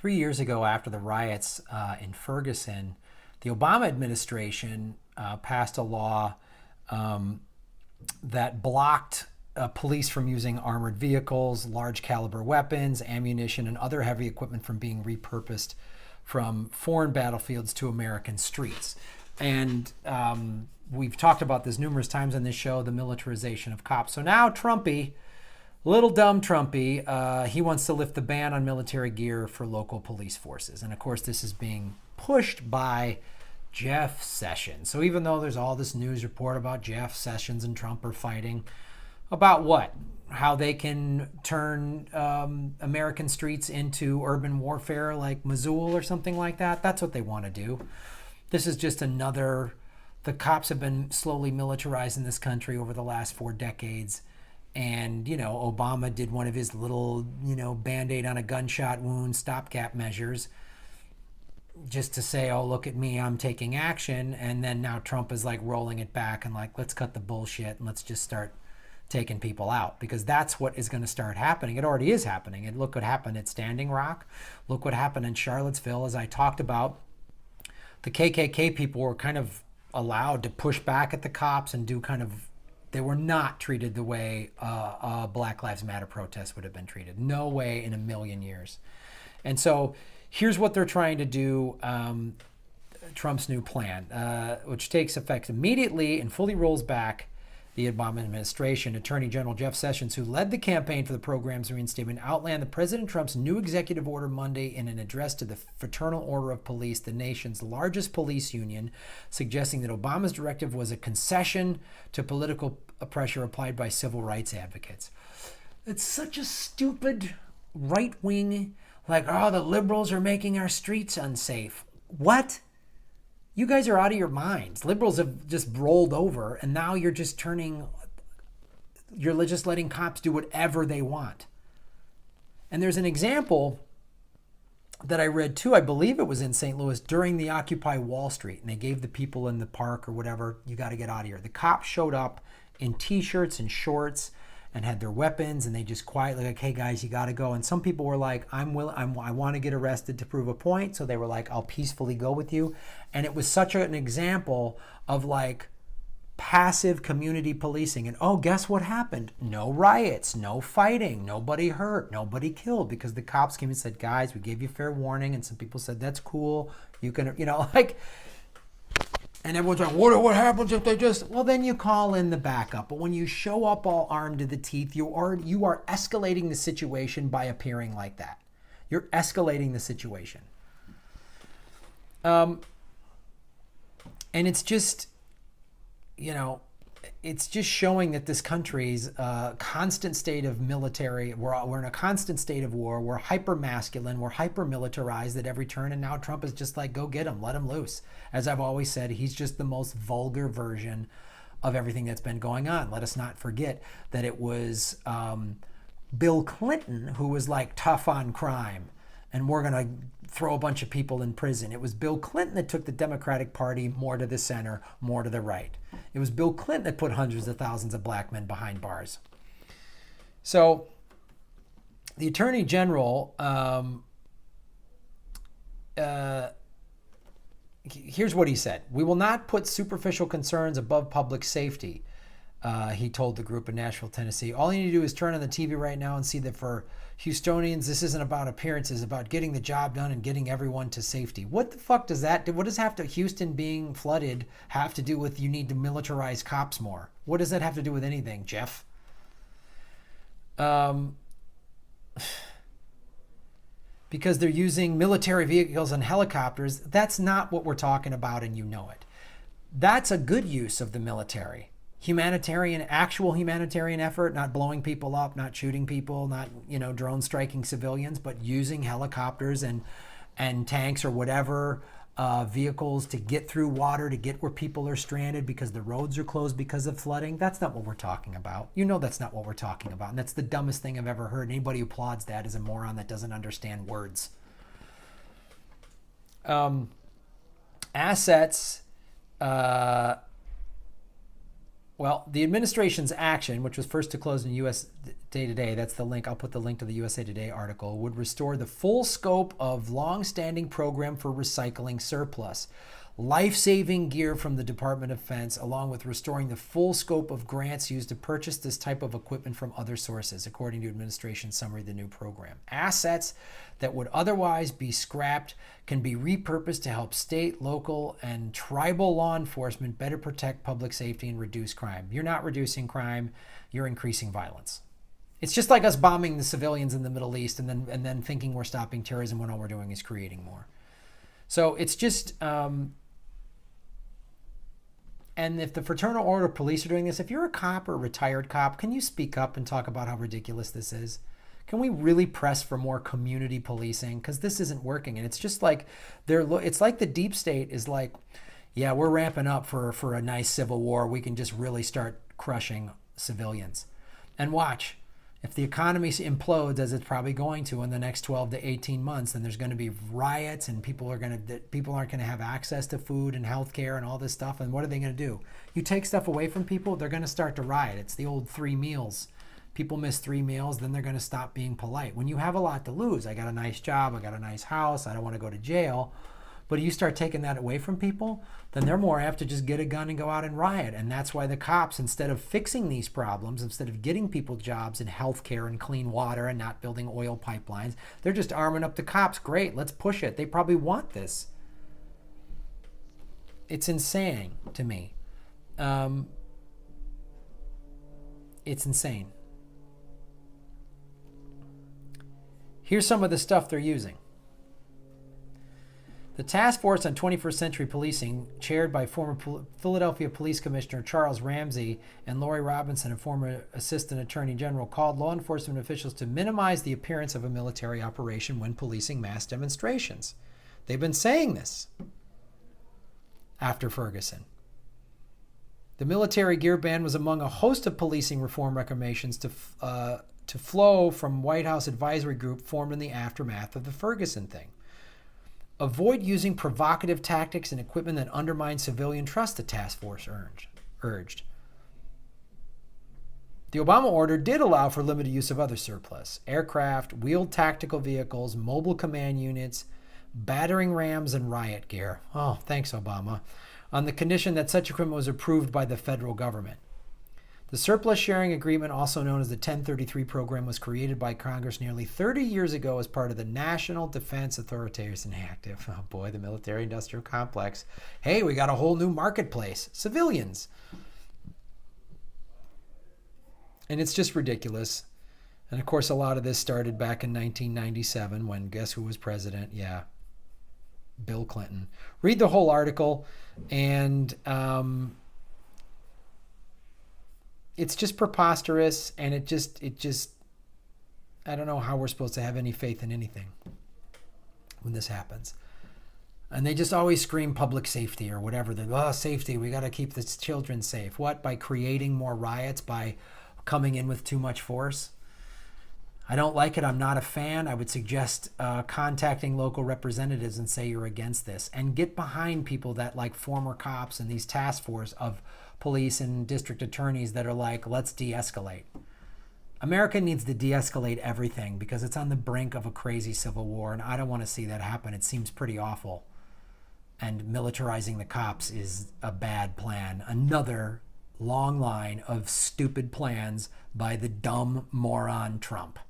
3 years ago, after the riots in Ferguson, the Obama administration passed a law that blocked police from using armored vehicles, large caliber weapons, ammunition, and other heavy equipment from being repurposed from foreign battlefields to American streets. And we've talked about this numerous times on this show, the militarization of cops. So now Trumpy, little dumb Trumpy, he wants to lift the ban on military gear for local police forces. And of course, this is being pushed by Jeff Sessions. So even though there's all this news report about Jeff Sessions and Trump are fighting, about what? How they can turn American streets into urban warfare like Mosul or something like that. That's what they want to do. This is just another, the cops have been slowly militarized in this country over the last 4 decades. And, Obama did one of his little, Band-Aid on a gunshot wound stopgap measures just to say, oh, look at me, I'm taking action. And then now Trump is like rolling it back and like, let's cut the bullshit and let's just start taking people out, because that's what is going to start happening. It already is happening. And look what happened at Standing Rock. Look what happened in Charlottesville. As I talked about, the KKK people were kind of allowed to push back at the cops and do they were not treated the way a Black Lives Matter protest would have been treated. No way in a million years. And so here's what they're trying to do, Trump's new plan, which takes effect immediately and fully rolls back the Obama administration. Attorney General Jeff Sessions, who led the campaign for the program's reinstatement, outlined the President Trump's new executive order Monday in an address to the Fraternal Order of Police, the nation's largest police union, suggesting that Obama's directive was a concession to political pressure applied by civil rights advocates. It's such a stupid right-wing, the liberals are making our streets unsafe. What? You guys are out of your minds. Liberals have just rolled over, and now you're just letting cops do whatever they want. And there's an example that I read too, I believe it was in St. Louis during the Occupy Wall Street, and they gave the people in the park or whatever, you got to get out of here. The cops showed up in t-shirts and shorts and had their weapons, and they just quietly like, hey guys, you got to go. And some people were like, I want to get arrested to prove a point. So they were like, I'll peacefully go with you. And it was such an example of passive community policing. And oh, guess what happened? No riots, no fighting, nobody hurt, nobody killed, because the cops came and said, guys, we gave you fair warning. And some people said, that's cool. You can, and everyone's like, what happens if they just... Well, then you call in the backup. But when you show up all armed to the teeth, you are escalating the situation by appearing like that. You're escalating the situation. And it's just, it's just showing that this country's constant state of military, we're in a constant state of war, we're hyper-masculine, we're hyper-militarized at every turn, and now Trump is just like, go get him, let him loose. As I've always said, he's just the most vulgar version of everything that's been going on. Let us not forget that it was Bill Clinton who was like tough on crime, and we're going to throw a bunch of people in prison. It was Bill Clinton that took the Democratic Party more to the center, more to the right. It was Bill Clinton that put hundreds of thousands of black men behind bars. So the Attorney General, here's what he said. We will not put superficial concerns above public safety, he told the group in Nashville, Tennessee. All you need to do is turn on the TV right now and see that for Houstonians, this isn't about appearances, it's about getting the job done and getting everyone to safety. What the fuck does that do? What does Houston being flooded have to do with you need to militarize cops more? What does that have to do with anything, Jeff? Because they're using military vehicles and helicopters. That's not what we're talking about, and you know it. That's a good use of the military. Actual humanitarian effort, not blowing people up, not shooting people, not, drone striking civilians, but using helicopters and tanks or whatever vehicles to get through water, to get where people are stranded because the roads are closed because of flooding. That's not what we're talking about. That's not what we're talking about. And that's the dumbest thing I've ever heard. Anybody who applauds that is a moron that doesn't understand words. Assets... Well, the administration's action, which was first to close in U.S. Today, that's the link. I'll put the link to the USA Today article, would restore the full scope of long-standing program for recycling surplus. Life-saving gear from the Department of Defense, along with restoring the full scope of grants used to purchase this type of equipment from other sources, according to administration summary of the new program. Assets that would otherwise be scrapped can be repurposed to help state, local, and tribal law enforcement better protect public safety and reduce crime. You're not reducing crime, you're increasing violence. It's just like us bombing the civilians in the Middle East and then thinking we're stopping terrorism when all we're doing is creating more. So it's just... And if the Fraternal Order of Police are doing this, if you're a cop or a retired cop, can you speak up and talk about how ridiculous this is? Can we really press for more community policing? Because this isn't working. And it's just like it's like the deep state is like, yeah, we're ramping up for a nice civil war. We can just really start crushing civilians. And watch. If the economy implodes, as it's probably going to in the next 12 to 18 months, then there's going to be riots and people aren't going to have access to food and health care and all this stuff. And what are they going to do? You take stuff away from people, they're going to start to riot. It's the old 3 meals. People miss 3 meals, then they're going to stop being polite. When you have a lot to lose, I got a nice job, I got a nice house, I don't want to go to jail. But you start taking that away from people, then they're more apt to just get a gun and go out and riot. And that's why the cops, instead of fixing these problems, instead of getting people jobs in healthcare and clean water and not building oil pipelines, they're just arming up the cops. Great, let's push it. They probably want this. It's insane to me. It's insane. Here's some of the stuff they're using. The Task Force on 21st Century Policing, chaired by former Philadelphia Police Commissioner Charles Ramsey and Lori Robinson, a former Assistant Attorney General, called law enforcement officials to minimize the appearance of a military operation when policing mass demonstrations. They've been saying this after Ferguson. The military gear ban was among a host of policing reform recommendations to flow from White House advisory group formed in the aftermath of the Ferguson thing. Avoid using provocative tactics and equipment that undermine civilian trust, the task force urged. The Obama order did allow for limited use of other surplus: aircraft, wheeled tactical vehicles, mobile command units, battering rams, and riot gear. Oh, thanks, Obama. On the condition that such equipment was approved by the federal government. The surplus sharing agreement, also known as the 1033 program, was created by Congress nearly 30 years ago as part of the National Defense Authorization Act. Oh boy, the military-industrial complex. Hey, we got a whole new marketplace. Civilians. And it's just ridiculous. And of course, a lot of this started back in 1997 when guess who was president? Yeah, Bill Clinton. Read the whole article, and it's just preposterous, and it just I don't know how we're supposed to have any faith in anything when this happens. And they just always scream public safety or whatever. Safety, we got to keep the children safe. What? By creating more riots, by coming in with too much force? I don't like it. I'm not a fan. I would suggest contacting local representatives and say you're against this, and get behind people that, like former cops and these task force of police and district attorneys that are like, let's de-escalate. America needs to de-escalate everything because it's on the brink of a crazy civil war, and I don't want to see that happen. It seems pretty awful. And militarizing the cops is a bad plan. Another long line of stupid plans by the dumb moron Trump.